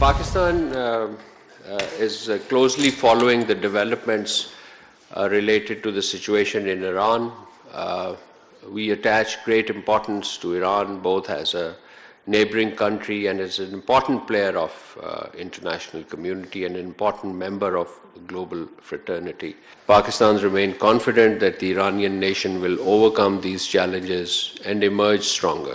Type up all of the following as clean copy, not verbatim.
Pakistan is closely following the developments related to the situation in Iran. We attach great importance to Iran both as a neighboring country and as an important player of international community and an important member of global fraternity. Pakistan remains confident that the Iranian nation will overcome these challenges and emerge stronger.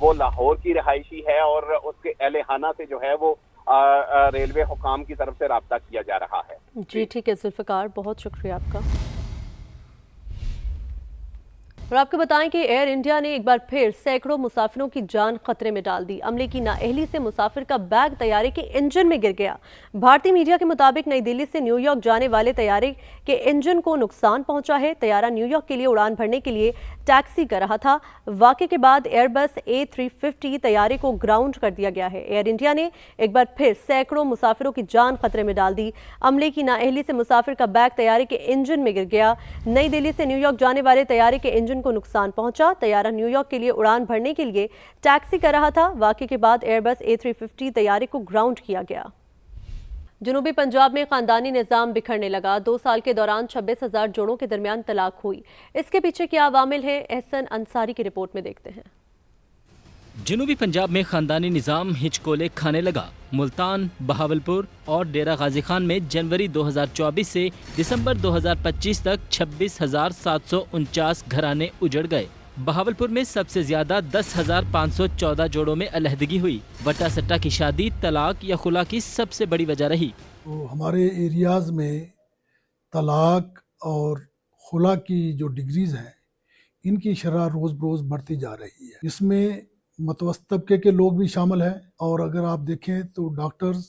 وہ لاہور کی رہائشی ہے اور اس کے اہل خانہ سے جو ہے وہ ریلوے حکام کی طرف سے رابطہ کیا جا رہا ہے. جی ٹھیک ہے ذوالفقار، بہت شکریہ آپ کا. اور آپ کو بتائیں کہ ایئر انڈیا نے ایک بار پھر سینکڑوں مسافروں کی جان خطرے میں ڈال دی. عملے کی نااہلی سے مسافر کا بیگ طیارے کے انجن میں گر گیا. بھارتی میڈیا کے مطابق نئی دلی سے نیو یارک جانے والے طیارے کے انجن کو نقصان پہنچا ہے. طیارہ نیو یارک کے لیے اڑان بھرنے کے لیے ٹیکسی کر رہا تھا. واقعے کے بعد ایئر بس A350 طیارے کو گراؤنڈ کر دیا گیا ہے. ایئر انڈیا نے ایک بار پھر سینکڑوں مسافروں کی جان خطرے میں ڈال دی. عملے کی نااہلی سے مسافر کا بیگ طیارے کے انجن میں گر گیا. نئی دلی سے نیو یارک جانے والے طیارے کے انجن کو نقصان پہنچا. طیارہ نیو یارک کے لیے اڑان بھرنے کے لیے ٹیکسی کر رہا تھا. واقعے کے بعد ایئر بس A350 طیارے کو گراؤنڈ کیا گیا. جنوبی پنجاب میں خاندانی نظام بکھرنے لگا. 2 سال کے دوران 26,000 جوڑوں کے درمیان طلاق ہوئی. اس کے پیچھے کیا عوامل ہیں، احسن انصاری کی رپورٹ میں دیکھتے ہیں. جنوبی پنجاب میں خاندانی نظام ہچکولے کھانے لگا. ملتان، بہاولپور اور ڈیرہ غازی خان میں جنوری 2024 سے دسمبر 2025 تک 26,749 گھرانے اجڑ گئے. بہاولپور میں سب سے زیادہ 10,514 جوڑوں میں علیحدگی ہوئی. وٹا سٹا کی شادی طلاق یا خلا کی سب سے بڑی وجہ رہی. تو ہمارے ایریاز میں طلاق اور خلا کی جو ڈگریز ہیں ان کی شرح روز بروز بڑھتی جا رہی ہے. اس میں متوسط طبقے کے لوگ بھی شامل ہیں اور اگر آپ دیکھیں تو ڈاکٹرز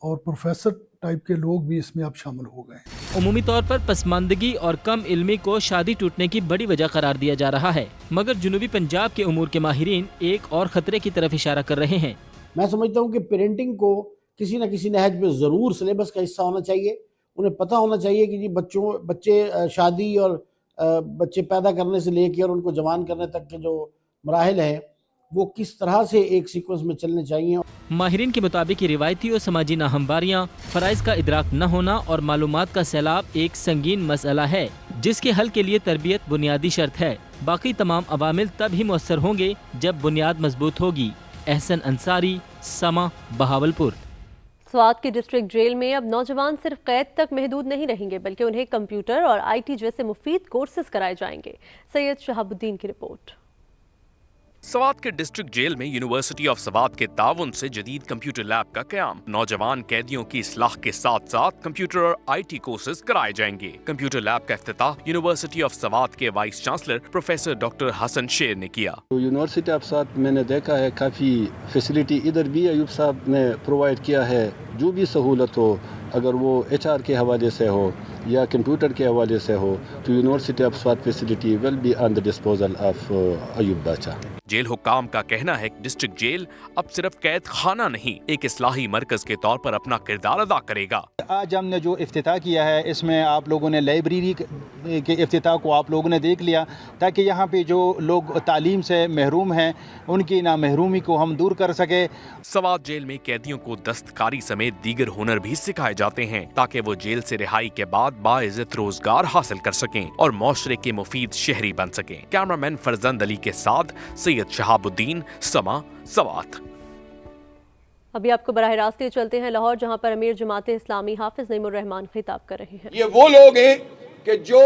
اور پروفیسر ٹائپ کے لوگ بھی اس میں اب شامل ہو گئے ہیں. عمومی طور پر پسماندگی اور کم علمی کو شادی ٹوٹنے کی بڑی وجہ قرار دیا جا رہا ہے، مگر جنوبی پنجاب کے امور کے ماہرین ایک اور خطرے کی طرف اشارہ کر رہے ہیں. میں سمجھتا ہوں کہ پیرنٹنگ کو کسی نہ کسی نہج پہ ضرور سلیبس کا حصہ ہونا چاہیے. انہیں پتہ ہونا چاہیے کہ جی بچے شادی اور بچے پیدا کرنے سے لے کے اور ان کو جوان کرنے تک کے جو مراحل ہیں وہ کس طرح سے ایک سیکوینس میں چلنے چاہیے. ماہرین کے مطابق روایتی اور سماجی ناہمواریاں، فرائض کا ادراک نہ ہونا اور معلومات کا سیلاب ایک سنگین مسئلہ ہے جس کے حل کے لیے تربیت بنیادی شرط ہے. باقی تمام عوامل تب ہی مؤثر ہوں گے جب بنیاد مضبوط ہوگی. احسن انصاری، سما، بہاولپور. سوات کے ڈسٹرکٹ جیل میں اب نوجوان صرف قید تک محدود نہیں رہیں گے بلکہ انہیں کمپیوٹر اور IT جیسے مفید کورسز کرائے جائیں گے. سید شہاب الدین کی رپورٹ. سوات کے ڈسٹرکٹ جیل میں یونیورسٹی آف سوات کے تعاون سے جدید کمپیوٹر لیب کا قیام. نوجوان قیدیوں کی اصلاح کے ساتھ ساتھ کمپیوٹر اور IT کورسز کرائے جائیں گے. کمپیوٹر لیب کا افتتاح یونیورسٹی آف سوات کے وائس چانسلر پروفیسر ڈاکٹر حسن شیر نے کیا. یونیورسٹی آف سوات میں نے دیکھا ہے کافی فیسلٹی ادھر بھی ایوب صاحب نے پرووائڈ کیا ہے. جو بھی سہولت ہو، اگر وہ HR کے حوالے سے ہو یا کمپیوٹر کے حوالے سے ہو، تو university of Swat facility will be on the disposal of Ayub Bacha. جیل حکام کا کہنا ہے کہ ڈسٹرکٹ جیل اب صرف قید خانہ نہیں، ایک اصلاحی مرکز کے طور پر اپنا کردار ادا کرے گا. آج ہم نے جو افتتاح کیا ہے اس میں آپ لوگوں نے لائبریری کے افتتاح کو آپ لوگوں نے دیکھ لیا تاکہ یہاں پہ جو لوگ تعلیم سے محروم ہیں ان کی نا محرومی کو ہم دور کر سکے. سوات جیل میں قیدیوں کو دستکاری سمیت دیگر ہنر بھی سکھائے جاتے ہیں تاکہ وہ جیل سے رہائی کے بعد باعزت روزگار حاصل کر سکیں اور معاشرے کے مفید شہری بن سکیں. کیمرامین فرزند علی کے ساتھ سید شہاب الدین، سما، سوات. ابھی آپ کو براہ راست لے چلتے ہیں لاہور، جہاں پر امیر جماعت اسلامی حافظ نعیم الرحمان خطاب کر رہے ہیں. یہ وہ لوگ ہیں کہ جو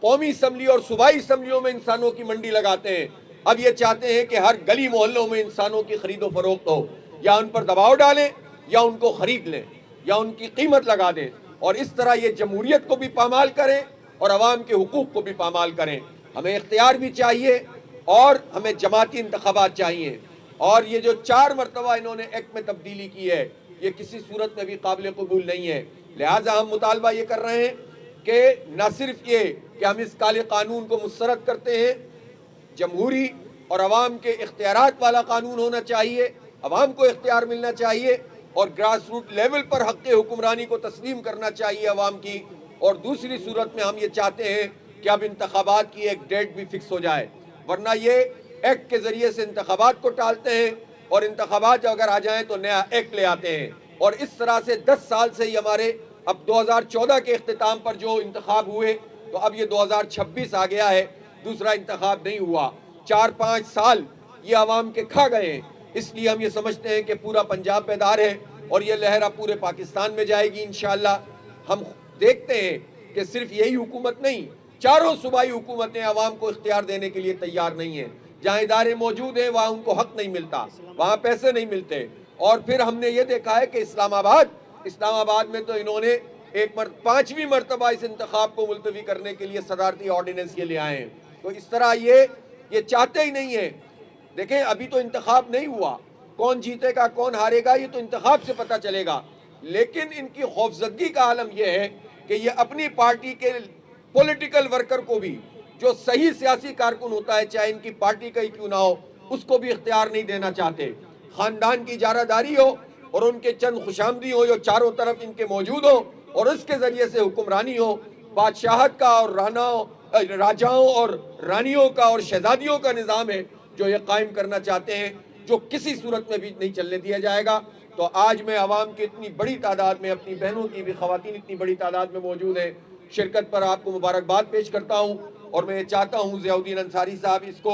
قومی اسمبلی اور صوبائی اسمبلیوں میں انسانوں کی منڈی لگاتے ہیں، اب یہ چاہتے ہیں کہ ہر گلی محلوں میں انسانوں کی خرید و فروخت ہو. یا ان پر دباؤ ڈالیں یا ان کو خرید لیں یا ان کی قیمت لگا دیں، اور اس طرح یہ جمہوریت کو بھی پامال کریں اور عوام کے حقوق کو بھی پامال کریں. ہمیں اختیار بھی چاہیے اور ہمیں جماعتی انتخابات چاہیے. اور یہ جو 4 مرتبہ انہوں نے ایکٹ میں تبدیلی کی ہے یہ کسی صورت میں بھی قابل قبول نہیں ہے. لہٰذا ہم مطالبہ یہ کر رہے ہیں کہ نہ صرف یہ کہ ہم اس کالے قانون کو مسترد کرتے ہیں، جمہوری اور عوام کے اختیارات والا قانون ہونا چاہیے، عوام کو اختیار ملنا چاہیے اور گراس روٹ لیول پر حق حکمرانی کو تسلیم کرنا چاہیے عوام کی. اور دوسری صورت میں ہم یہ چاہتے ہیں کہ اب انتخابات کی ایک ڈیٹ بھی فکس ہو جائے، ورنہ یہ ایکٹ کے ذریعے سے انتخابات کو ٹالتے ہیں اور انتخابات اگر آ جائیں تو نیا ایکٹ لے آتے ہیں. اور اس طرح سے 10 سال سے یہ ہمارے اب 2014 کے اختتام پر جو انتخاب ہوئے تو اب یہ 2026 آ گیا ہے، دوسرا انتخاب نہیں ہوا. 4-5 سال یہ عوام کے کھا گئے ہیں. اس لیے ہم یہ سمجھتے ہیں کہ پورا پنجاب بیدار ہے اور یہ لہر اب پورے پاکستان میں جائے گی انشاءاللہ. ہم دیکھتے ہیں کہ صرف یہی حکومت نہیں، چاروں صوبائی حکومتیں عوام کو اختیار دینے کے لیے تیار نہیں ہیں. جہاں ادارے موجود ہیں وہاں ان کو حق نہیں ملتا, وہاں پیسے نہیں ملتے. اور پھر ہم نے یہ دیکھا ہے کہ اسلام آباد میں تو انہوں نے 5ویں مرتبہ اس انتخاب کو ملتوی کرنے کے لیے صدارتی آرڈیننس یہ لے آئے ہیں. تو اس طرح یہ چاہتے ہی نہیں ہیں. دیکھیں ابھی تو انتخاب نہیں ہوا, کون جیتے گا کون ہارے گا یہ تو انتخاب سے پتہ چلے گا, لیکن ان کی خوفزدگی کا عالم یہ ہے کہ یہ اپنی پارٹی کے پولیٹیکل ورکر کو بھی, جو صحیح سیاسی کارکن ہوتا ہے چاہے ان کی پارٹی کا ہی کیوں نہ ہو, اس کو بھی اختیار نہیں دینا چاہتے. خاندان کی اجارہ داری ہو اور ان کے چند خوشامدی ہو جو چاروں طرف ان کے موجود ہو اور اس کے ذریعے سے حکمرانی ہو, بادشاہت کا اور راجاؤں اور رانیوں کا اور شہزادیوں کا نظام ہے جو یہ قائم کرنا چاہتے ہیں, جو کسی صورت میں بھی نہیں چلنے دیا جائے گا. تو آج میں عوام کی اتنی بڑی تعداد میں, اپنی بہنوں کی بھی, خواتین اتنی بڑی تعداد میں موجود ہیں, شرکت پر آپ کو مبارکباد پیش کرتا ہوں. اور میں چاہتا ہوں ضیاء الدین انصاری صاحب اس کو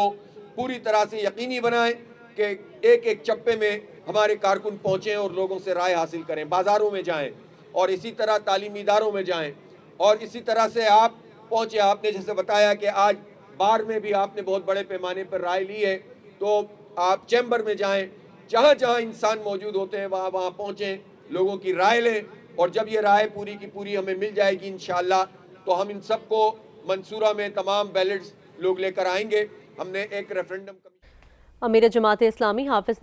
پوری طرح سے یقینی بنائیں کہ ایک ایک چپے میں ہمارے کارکن پہنچیں اور لوگوں سے رائے حاصل کریں, بازاروں میں جائیں اور اسی طرح تعلیمی اداروں میں جائیں اور اسی طرح سے آپ پہنچے. آپ نے جیسے بتایا کہ آج بار میں بھی آپ نے بہت بڑے پیمانے پر رائے لی ہے, تو آپ چیمبر میں جائیں, جہاں جہاں انسان موجود ہوتے ہیں وہاں وہاں پہنچیں, لوگوں کی رائے لیں, اور جب یہ رائے پوری کی پوری ہمیں مل جائے گی انشاءاللہ تو ہم ان سب کو منصورہ میں تمام بیلٹس لوگ لے کر آئیں گے. ہم نے ایک ریفرنڈم امیر جماعت اسلامی حافظ